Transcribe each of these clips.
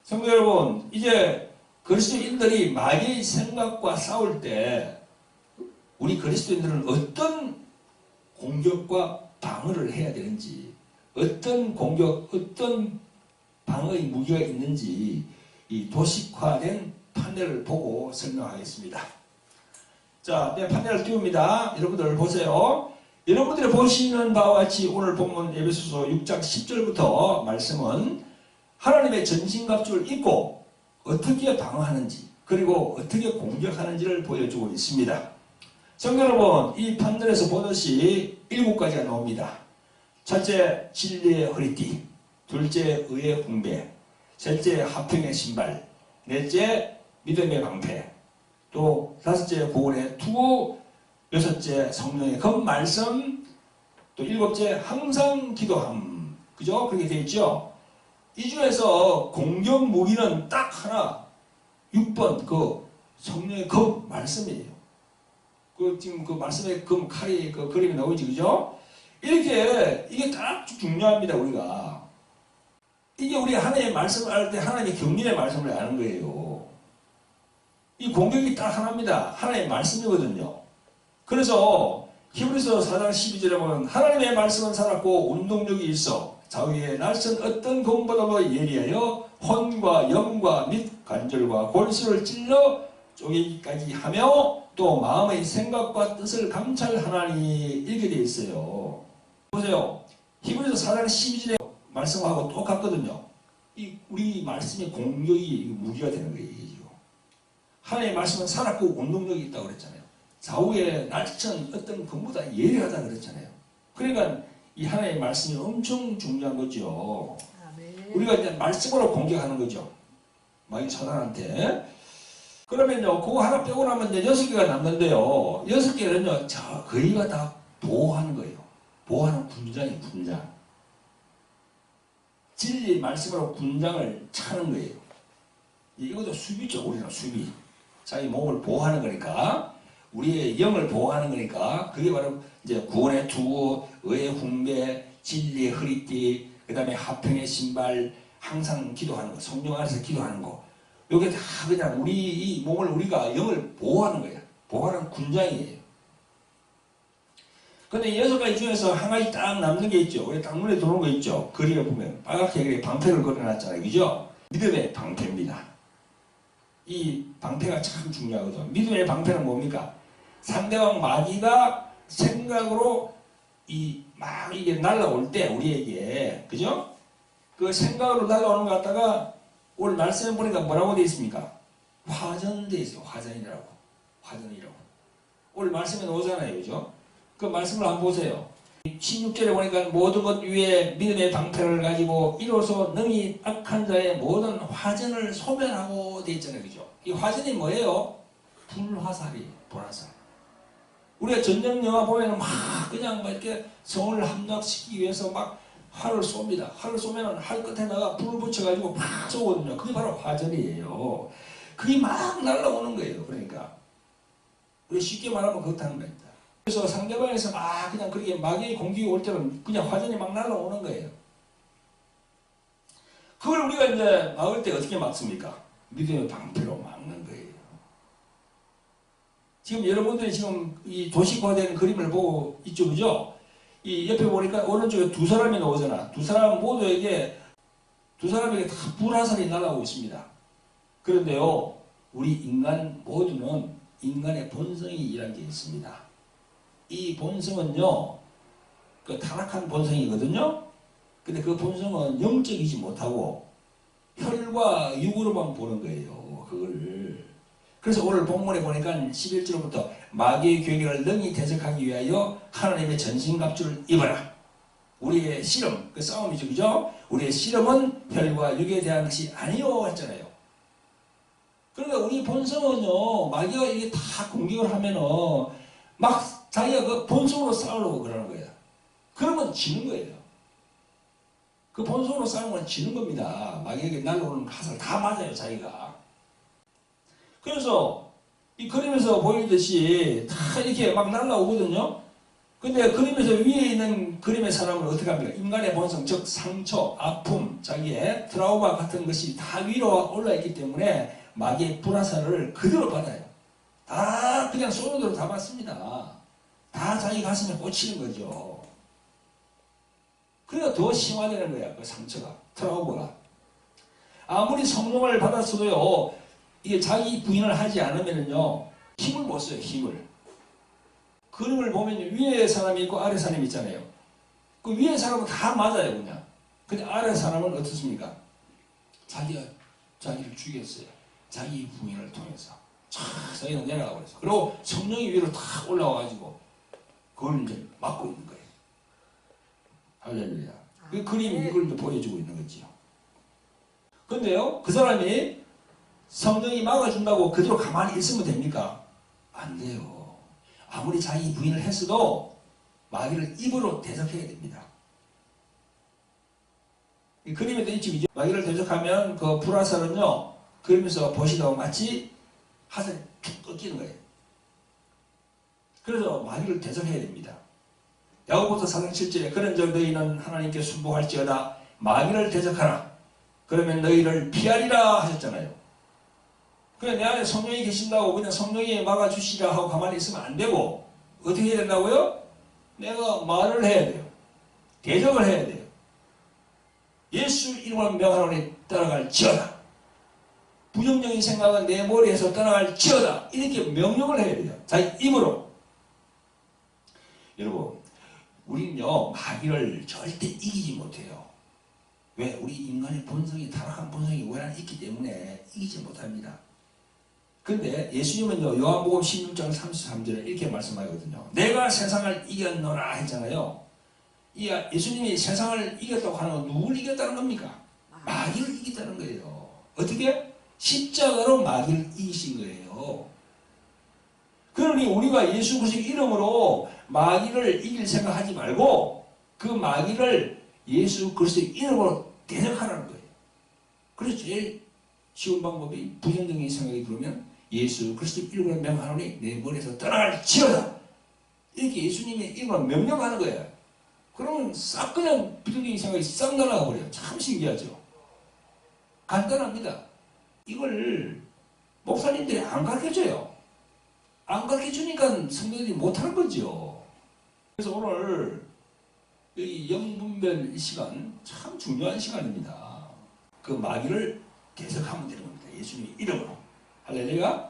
성도 여러분, 이제 그리스도인들이 마귀의 생각과 싸울 때 우리 그리스도인들은 어떤 공격과 방어를 해야 되는지, 어떤 공격, 어떤 방어의 무기가 있는지 이 도식화된 판넬을 보고 설명하겠습니다. 자, 네, 판넬을 띄웁니다. 여러분들 보세요. 여러분들이 보시는 바와 같이 오늘 본문 에베소서 6장 10절부터 말씀은 하나님의 전신갑주를 입고 어떻게 방어하는지 그리고 어떻게 공격하는지를 보여주고 있습니다. 성도 여러분, 이 판넬에서 보듯이 7가지가 나옵니다. 첫째, 진리의 허리띠. 둘째, 의의 훈배. 셋째, 화평의 신발. 넷째, 믿음의 방패. 또 다섯째, 구원의 투구. 여섯째, 성령의 검 말씀. 또 일곱째, 항상 기도함. 그죠? 그렇게 되어 있죠? 이 중에서 공격 무기는 딱 하나, 6번 그 성령의 검 말씀이에요. 지금 그 말씀의 금 칼이 그 그림이 나오지, 그죠? 이게 딱 중요합니다, 우리가. 이게 우리 하나님의 말씀을 알 때 하나님의 경륜의 말씀을 아는 거예요. 이 공격이 딱 하나입니다. 하나님의 말씀이거든요. 그래서 히브리서 4장 12절에 보면 하나님의 말씀은 살았고 운동력이 있어 좌우의 날선 어떤 검보다도 예리하여 혼과 영과 및 관절과 골수를 찔러 쪼개기까지 하며 또 마음의 생각과 뜻을 감찰하나니 이렇게 되어 있어요. 보세요. 히브리서 4장 12절에 말씀하고 똑같거든요. 우리 말씀의 공격이 무기가 되는 거예요. 하나님의 말씀은 살았고 운동력이 있다고 그랬잖아요. 좌우에 날선 어떤 검보다 예리하다 그랬잖아요. 그러니까 이 하나님의 말씀이 엄청 중요한 거죠. 아멘. 우리가 이제 말씀으로 공격하는 거죠. 마귀 사단한테. 그러면요, 그거 하나 빼고 나면 이제 6개가 남는데요. 6개는요, 거의가 다 보호하는 거예요. 보호하는 군장이에요, 군장. 진리 말씀으로 군장을 차는 거예요. 이것도 수비죠, 우리는 수비. 자기 몸을 보호하는 거니까. 우리의 영을 보호하는 거니까. 그게 바로 이제 구원의 투구, 의의 훈배, 진리의 허리띠, 그 다음에 화평의 신발, 항상 기도하는 거, 성령 안에서 기도하는 거. 이게 다 그냥 우리 이 몸을 우리가 영을 보호하는 거예요. 보호하는 군장이에요. 근데 이 6가지 중에서 한 가지 딱 남는 게 있죠. 우리 딱 눈에 들어오는 거 있죠. 그림을 보면 빨갛게 방패를 그려놨잖아요. 그죠? 믿음의 방패입니다. 이 방패가 참 중요하거든요. 믿음의 방패는 뭡니까? 상대방 마귀가 생각으로 막 이게 날아올 때 우리에게, 그죠? 그 생각으로 날아오는 것 같다가 오늘 말씀에 보니까 뭐라고 되어 있습니까? 화전되어 있어요. 화전이라고. 화전이라고. 오늘 말씀에 나오잖아요. 그죠? 그 말씀을 한번 보세요. 16절에 보니까 모든 것 위에 믿음의 방패를 가지고 이로써 능히 악한 자의 모든 화전을 소멸하고 되어 있잖아요. 그죠? 이 화전이 뭐예요? 불화살이에요. 불화살. 우리가 전쟁 영화 보면 그냥 이렇게 성을 함락시키기 위해서 막 활을 쏩니다. 활을 쏘면 활 끝에다가 불을 붙여가지고 막 쏘거든요. 그게 바로 화전이에요. 그게 막 날아오는 거예요. 그러니까. 우리 쉽게 말하면 그렇다는 겁니다. 그래서 상대방에서 막 그냥 그렇게 마귀의 공격이 올 때는 그냥 화전이 막 날아오는 거예요. 그걸 우리가 이제 막을 때 어떻게 막습니까? 믿음의 방패로 막는 거예요. 지금 여러분들이 지금 이 도식화된 그림을 보고 있죠, 그죠? 이 옆에 보니까 오른쪽에 2사람이 나오잖아. 두 사람에게 다 불화살이 날아오고 있습니다. 그런데요, 우리 인간 모두는 인간의 본성이 이란 게 있습니다. 이 본성은요, 그 타락한 본성이거든요. 근데 그 본성은 영적이지 못하고 혈과 육으로만 보는 거예요. 그걸. 그래서 오늘 본문에 보니까 11절부터 마귀의 괴계를 능히 대적하기 위하여 하나님의 전신갑주를 입어라. 우리의 씨름, 그 싸움이죠, 그죠? 우리의 씨름은 혈과 육에 대한 것이 아니요 했잖아요. 그러니까 우리 본성은요, 마귀가 이게 다 공격을 하면은 막 자기가 그 본성으로 싸우려고 그러는 거예요. 그러면 지는 거예요. 그 본성으로 싸우면 지는 겁니다. 마귀에게 날아오는 화살 다 맞아요, 자기가. 그래서 이 그림에서 보이듯이 다 이렇게 막 날아오거든요. 근데 그림에서 위에 있는 그림의 사람은 어떻게 합니까? 인간의 본성, 즉 상처, 아픔, 자기의 트라우마 같은 것이 다 위로 올라있기 때문에 마귀의 불화살을 그대로 받아요. 다 그냥 쏘는 대로 다 받습니다. 다 자기 가슴에 꽂히는 거죠. 그래야 더 심화되는 거야, 그 상처가, 트라우마가. 아무리 성령을 받았어도요, 이게 자기 부인을 하지 않으면요, 힘을 못 써요, 힘을. 그림을 보면 위에 사람이 있고 아래 사람이 있잖아요. 그 위에 사람은 다 맞아요, 그냥. 근데 아래 사람은 어떻습니까? 자기가 자기를 죽였어요. 자기 부인을 통해서. 자기는 내려가 버렸어. 그리고 성령이 위로 탁 올라와가지고 그걸 이제 막고 있는 거예요. 할렐루야. 그 그림이 이걸 이제 보여주고 있는 거지요. 근데요, 그 사람이 성령이 막아준다고 그대로 가만히 있으면 됩니까? 안 돼요. 아무리 자기 부인을 했어도 마귀를 입으로 대적해야 됩니다. 이 그림에도 있죠. 마귀를 대적하면 그 불화살은요, 그림에서 보시다가 마치 화살이 툭 꺾이는 거예요. 그래서 마귀를 대적해야 됩니다. 야고보서 4장 7절에 그런즉 너희는 하나님께 순복할지어다 마귀를 대적하라. 그러면 너희를 피하리라 하셨잖아요. 그래, 내 안에 성령이 계신다고 그냥 성령이 막아주시라 하고 가만히 있으면 안 되고, 어떻게 해야 된다고요? 내가 말을 해야 돼요. 대적을 해야 돼요. 예수 이름으로 명하노니 떠나갈지어다. 부정적인 생각은 내 머리에서 떠나갈지어다. 이렇게 명령을 해야 돼요. 자기 입으로. 여러분, 우리는요, 마귀를 절대 이기지 못해요. 왜? 우리 인간의 본성이, 타락한 본성이 원한이 있기 때문에 이기지 못합니다. 근데 예수님은요, 요한복음 16장 33절에 이렇게 말씀하거든요. 내가 세상을 이겼노라 했잖아요. 예수님이 세상을 이겼다고 하는 건 누굴 이겼다는 겁니까? 마귀를 이겼다는 거예요. 어떻게? 십자가로 마귀를 이기신 거예요. 그러니 우리가 예수 그리스도 이름으로 마귀를 이길 생각하지 말고 그 마귀를 예수 그리스도 이름으로 대적하라는 거예요. 그래서 제일 쉬운 방법이 부정적인 생각이 들으면 예수 그리스도 이름으로 명하노니 내 머리에서 떠나갈지어다. 이렇게 예수님의 이름으로 명령하는 거예요. 그러면 싹 그냥 부정적인 생각이 싹 날아가 버려요. 참 신기하죠. 간단합니다. 이걸 목사님들이 안 가르쳐줘요. 안 가르쳐주니까 성도들이 못하는 거죠. 그래서 오늘 이 영분별 시간 참 중요한 시간입니다. 그 마귀를 대적하면 되는 겁니다. 예수님의 이름으로. 할렐루야.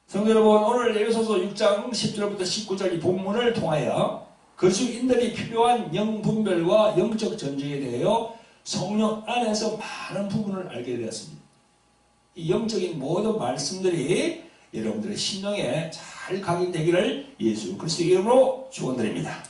성도 여러분, 오늘 에베소서 6장 10절부터 19절 이 본문을 통하여 그리스도인들이 필요한 영분별과 영적 전쟁에 대하여 성령 안에서 많은 부분을 알게 되었습니다. 이 영적인 모든 말씀들이 여러분들의 심령에 잘 각인되기를 예수 그리스도 이름으로 축원드립니다.